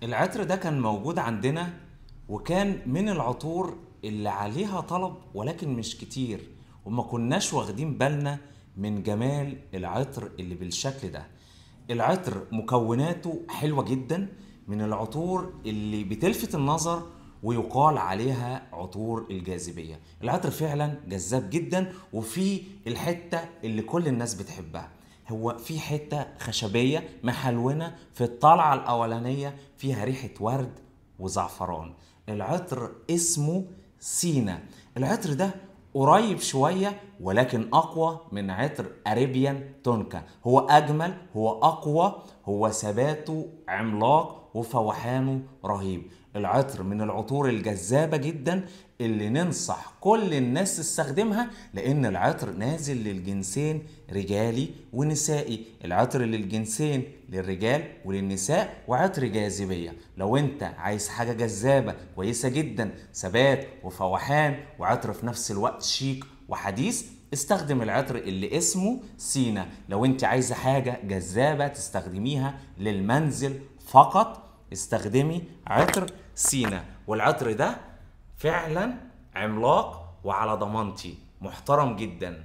العطر ده كان موجود عندنا، وكان من العطور اللي عليها طلب ولكن مش كتير، وما كناش واخدين بالنا من جمال العطر اللي بالشكل ده. العطر مكوناته حلوة جدا، من العطور اللي بتلفت النظر ويقال عليها عطور الجاذبية. العطر فعلا جذاب جدا، وفي الحتة اللي كل الناس بتحبها. هو في حتة خشبية محلونة في الطلعة الأولانية، فيها ريحة ورد وزعفران. العطر اسمه سينا. العطر ده قريب شوية ولكن أقوى من عطر أريبيان تونكا. هو أجمل، هو أقوى، هو ثباته عملاق وفوحانه رهيب. العطر من العطور الجذابة جدا اللي ننصح كل الناس تستخدمها، لأن العطر نازل للجنسين رجالي ونسائي. العطر للجنسين للرجال وللنساء، وعطر جاذبية. لو انت عايز حاجة جذابة كويسة جدا، ثبات وفوحان وعطر في نفس الوقت شيك وحديث، استخدم العطر اللي اسمه سينا. لو انت عايزة حاجة جذابة تستخدميها للمنزل فقط، استخدمي عطر سينا. والعطر ده فعلا عملاق وعلى ضمانتي محترم جدا.